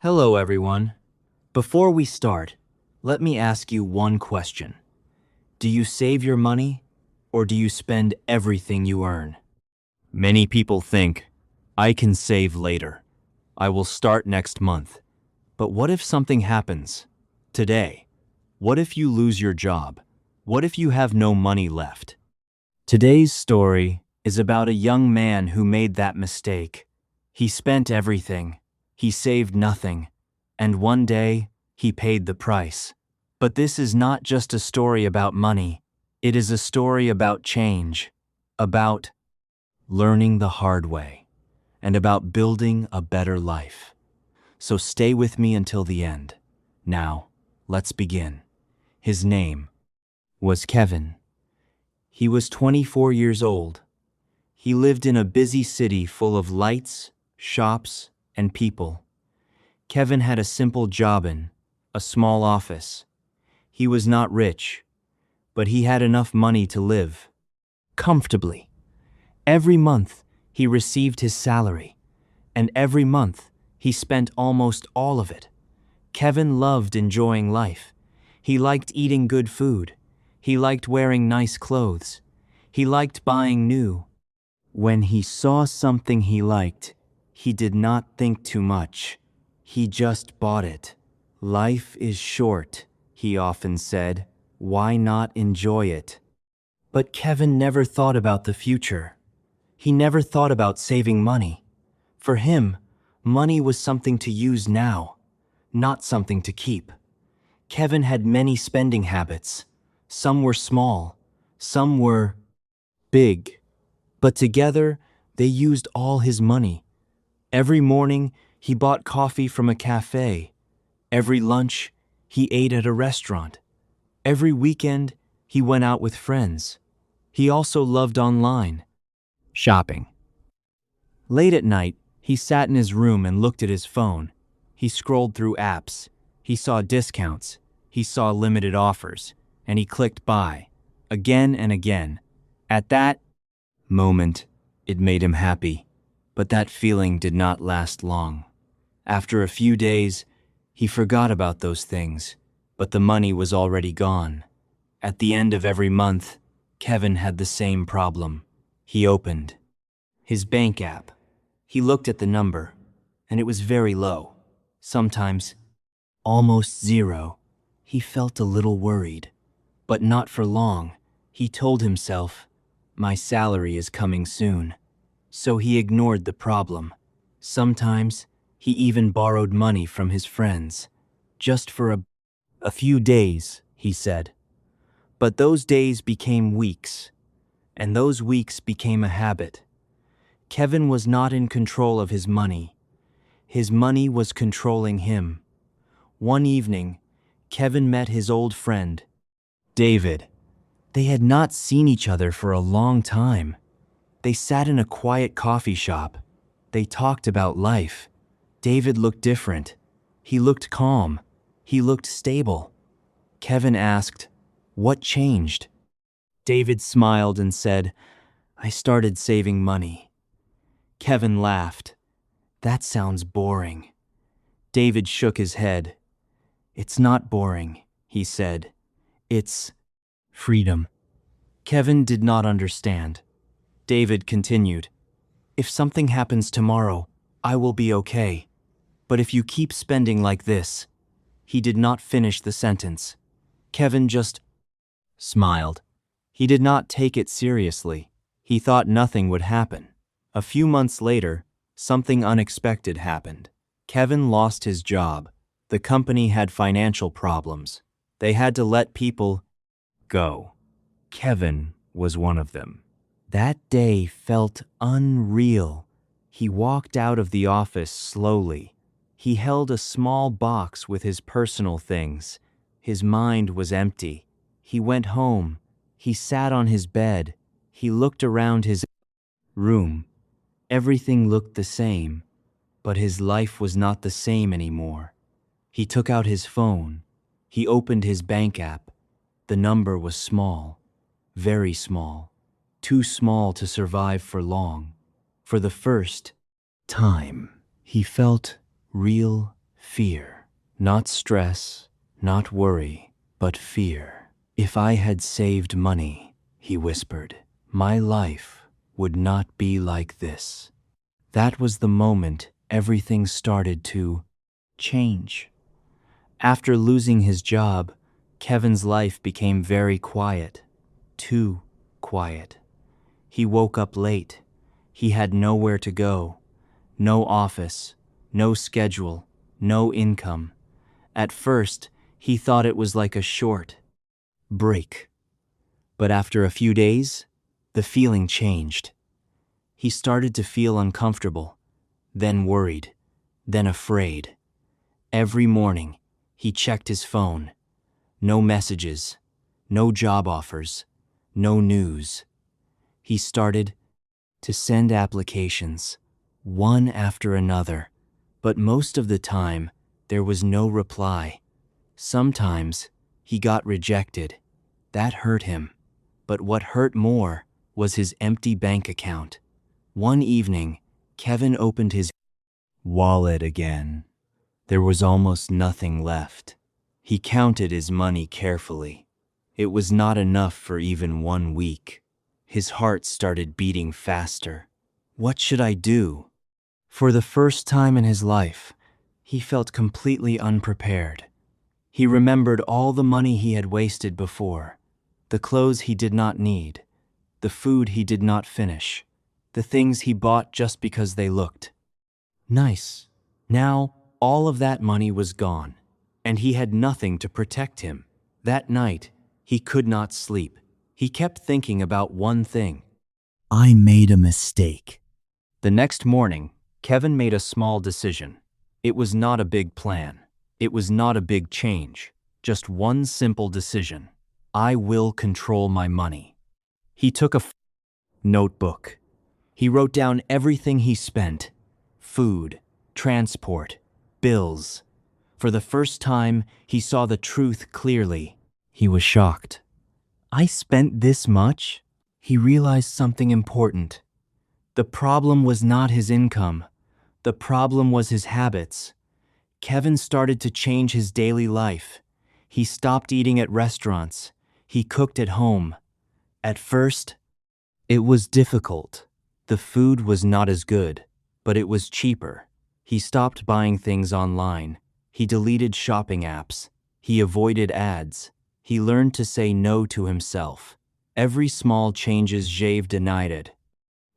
Hello, everyone. Before we start, let me ask you one question. Do you save your money, or do you spend everything you earn? Many people think, I can save later. I will start next month. But what if something happens today? What if you lose your job? What if you have no money left? Today's story is about a young man who made that mistake. He spent everything. He saved nothing. And one day, he paid the price. But this is not just a story about money. It is a story about change, about learning the hard way, and about building a better life. So stay with me until the end. Now, let's begin. His name was Kevin. He was 24 years old. He lived in a busy city full of lights, shops, and people. Kevin had a simple job in a small office. He was not rich, but he had enough money to live comfortably. Every month, he received his salary, and every month, he spent almost all of it. Kevin loved enjoying life. He liked eating good food. He liked wearing nice clothes. He liked buying new. When he saw something he liked, he did not think too much. He just bought it. Life is short, he often said. Why not enjoy it? But Kevin never thought about the future. He never thought about saving money. For him, money was something to use now, not something to keep. Kevin had many spending habits. Some were small, some were big. But together, they used all his money. Every morning, he bought coffee from a cafe. Every lunch, he ate at a restaurant. Every weekend, he went out with friends. He also loved online shopping. Late at night, he sat in his room and looked at his phone. He scrolled through apps. He saw discounts. He saw limited offers. And he clicked buy, again and again. At that moment, it made him happy. But that feeling did not last long. After a few days, he forgot about those things, but the money was already gone. At the end of every month, Kevin had the same problem. He opened his bank app. He looked at the number, and it was very low. Sometimes almost zero. He felt a little worried, but not for long. He told himself, my salary is coming soon. So he ignored the problem. Sometimes he even borrowed money from his friends, just for a few days, he said. But those days became weeks, and those weeks became a habit. Kevin was not in control of his money. His money was controlling him. One evening, Kevin met his old friend, David. They had not seen each other for a long time. They sat in a quiet coffee shop. They talked about life. David looked different. He looked calm. He looked stable. Kevin asked, what changed? David smiled and said, I started saving money. Kevin laughed. That sounds boring. David shook his head. It's not boring, he said. It's freedom. Kevin did not understand. David continued, if something happens tomorrow, I will be okay. But if you keep spending like this, he did not finish the sentence. Kevin just smiled. He did not take it seriously. He thought nothing would happen. A few months later, something unexpected happened. Kevin lost his job. The company had financial problems. They had to let people go. Kevin was one of them. That day felt unreal. He walked out of the office slowly. He held a small box with his personal things. His mind was empty. He went home. He sat on his bed. He looked around his room. Everything looked the same, but his life was not the same anymore. He took out his phone. He opened his bank app. The number was small, very small, too small to survive for long. For the first time, he felt real Fear. Not stress, not worry, but fear. If I had saved money, he whispered, my life would not be like this. That was the moment everything started to change. After losing his job, Kevin's life became very quiet. Too quiet. He woke up late. He had nowhere to go. No office, no schedule, no income. At first, he thought it was like a short break. But after a few days, the feeling changed. He started to feel uncomfortable, then worried, then afraid. Every morning, he checked his phone. No messages, no job offers, no news. He started to send applications, one after another, but most of the time, there was no reply. Sometimes, he got rejected. That hurt him. But what hurt more was his empty bank account. One evening, Kevin opened his wallet again. There was almost nothing left. He counted his money carefully. It was not enough for even 1 week. His heart started beating faster. What should I do? For the first time in his life, he felt completely unprepared. He remembered all the money he had wasted before, the clothes he did not need, the food he did not finish, the things he bought just because they looked nice. Now, all of that money was gone, and he had nothing to protect him. That night, he could not sleep. He kept thinking about one thing. I made a mistake. The next morning, Kevin made a small decision. It was not a big plan. It was not a big change. Just one simple decision. I will control my money. He took a notebook. He wrote down everything he spent. Food, transport, bills. For the first time, he saw the truth clearly. He was shocked. I spent this much? He realized something important. The problem was not his income. The problem was his habits. Kevin started to change his daily life. He stopped eating at restaurants. He cooked at home. At first, it was difficult. The food was not as good, but it was cheaper. He stopped buying things online. He deleted shopping apps. He avoided ads. He learned to say no to himself. Every small changes Jave denied.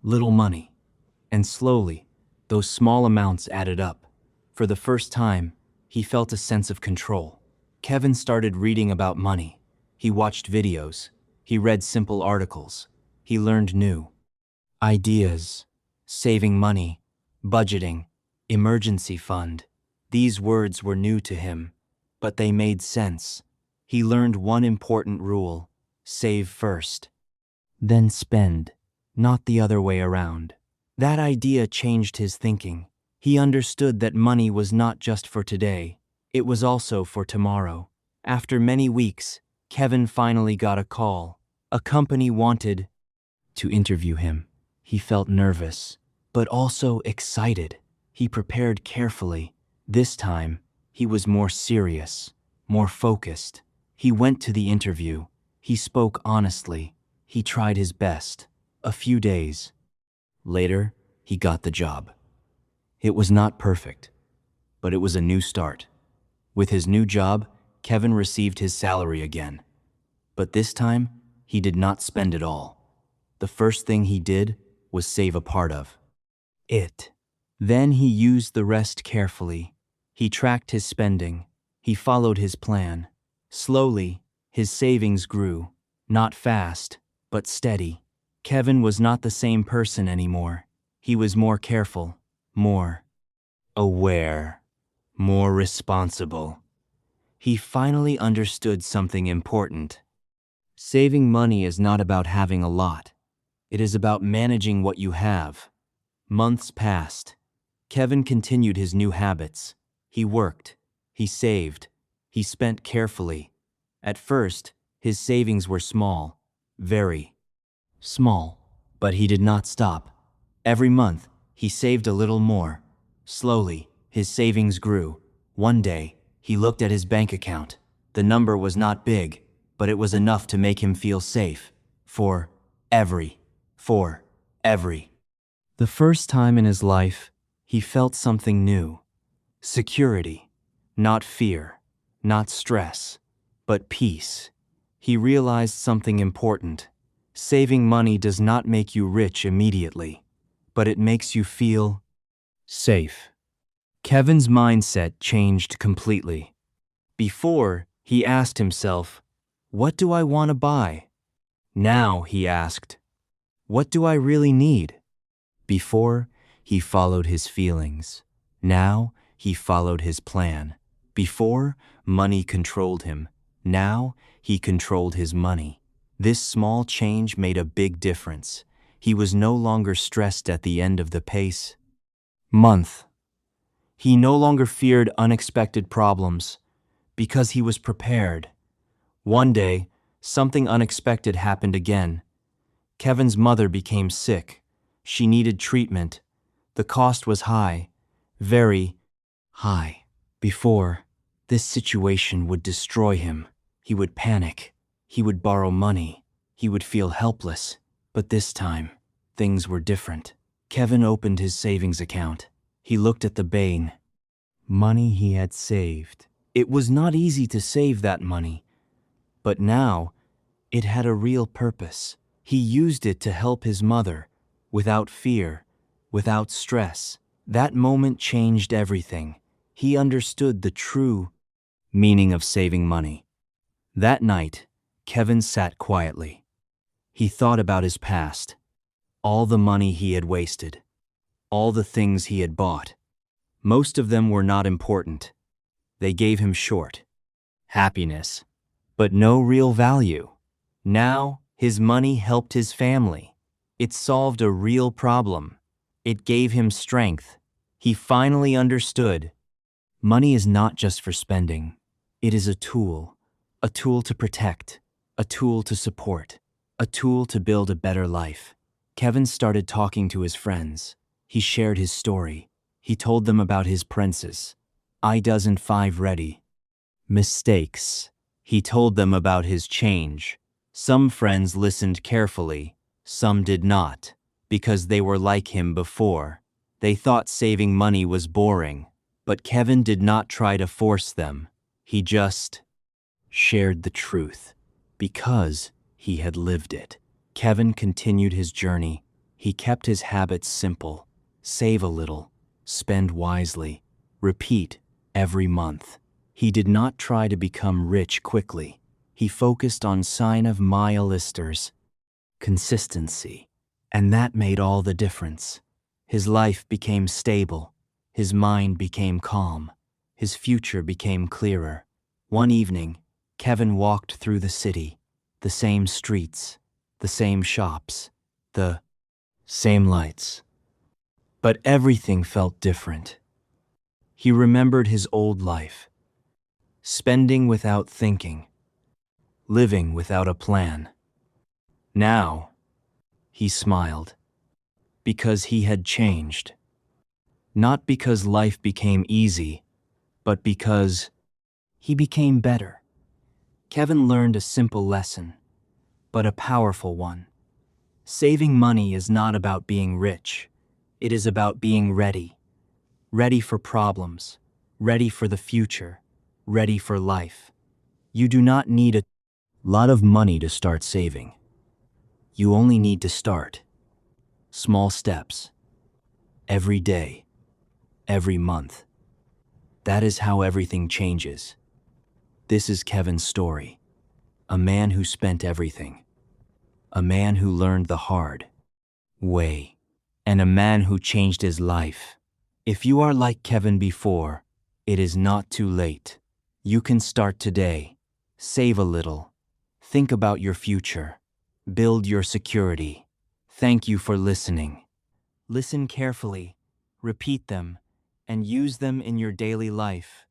Little money. And slowly, those small amounts added up. For the first time, he felt a sense of control. Kevin started reading about money. He watched videos. He read simple articles. He learned new ideas, saving money, budgeting, emergency fund. These words were new to him, but they made sense. He learned one important rule: save first, then spend, not the other way around. That idea changed his thinking. He understood that money was not just for today, it was also for tomorrow. After many weeks, Kevin finally got a call. A company wanted to interview him. He felt nervous, but also excited. He prepared carefully. This time, he was more serious, more focused. He went to the interview. He spoke honestly. He tried his best. A few days later, he got the job. It was not perfect, but it was a new start. With his new job, Kevin received his salary again. But this time, he did not spend it all. The first thing he did was save a part of it. Then he used the rest carefully. He tracked his spending. He followed his plan. Slowly, his savings grew. Not fast, but steady. Kevin was not the same person anymore. He was more careful, more aware, more responsible. He finally understood something important. Saving money is not about having a lot. It is about managing what you have. Months passed. Kevin continued his new habits. He worked. He saved. He spent carefully. At first, his savings were small, very small, but he did not stop. Every month, he saved a little more. Slowly, his savings grew. One day, he looked at his bank account. The number was not big, but it was enough to make him feel safe. For every. The first time in his life, he felt something new. Security. Not fear, not stress, but peace. He realized something important. Saving money does not make you rich immediately, but it makes you feel safe. Kevin's mindset changed completely. Before, he asked himself, "What do I want to buy?" Now he asked, "What do I really need?" Before, he followed his feelings. Now, he followed his plan. Before, money controlled him. Now, he controlled his money. This small change made a big difference. He was no longer stressed at the end of the pace month. He no longer feared unexpected problems because he was prepared. One day, something unexpected happened again. Kevin's mother became sick. She needed treatment. The cost was high, very high. Before, this situation would destroy him. He would panic. He would borrow money. He would feel helpless. But this time, things were different. Kevin opened his savings account. He looked at the money he had saved. It was not easy to save that money, but now it had a real purpose. He used it to help his mother, without fear, without stress. That moment changed everything. He understood the true meaning of saving money. That night, Kevin sat quietly. He thought about his past, all the money he had wasted, all the things he had bought. Most of them were not important. They gave him short happiness, but no real value. Now, his money helped his family. It solved a real problem. It gave him strength. He finally understood. Money is not just for spending. It is a tool to protect, a tool to support, a tool to build a better life. Kevin started talking to his friends. He shared his story. He told them about his princes. I doesn't 5 ready. Mistakes. He told them about his change. Some friends listened carefully. Some did not, because they were like him before. They thought saving money was boring. But Kevin did not try to force them. He just shared the truth, because he had lived it. Kevin continued his journey. He kept his habits simple. Save a little, spend wisely, repeat every month. He did not try to become rich quickly. He focused on sign of milesters, consistency, and that made all the difference. His life became stable. His mind became calm. His future became clearer. One evening, Kevin walked through the city, the same streets, the same shops, the same lights. But everything felt different. He remembered his old life, spending without thinking, living without a plan. Now, he smiled, because he had changed. Not because life became easy, but because he became better. Kevin learned a simple lesson, but a powerful one. Saving money is not about being rich. It is about being ready. Ready for problems, ready for the future, ready for life. You do not need a lot of money to start saving. You only need to start. Small steps. Every day. Every month. That is how everything changes. This is Kevin's story. A man who spent everything. A man who learned the hard way. And a man who changed his life. If you are like Kevin before, it is not too late. You can start today. Save a little. Think about your future. Build your security. Thank you for listening. Listen carefully, repeat them, and use them in your daily life.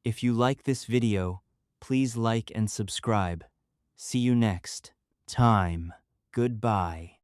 If you like this video, please like and subscribe. See you next time. Goodbye.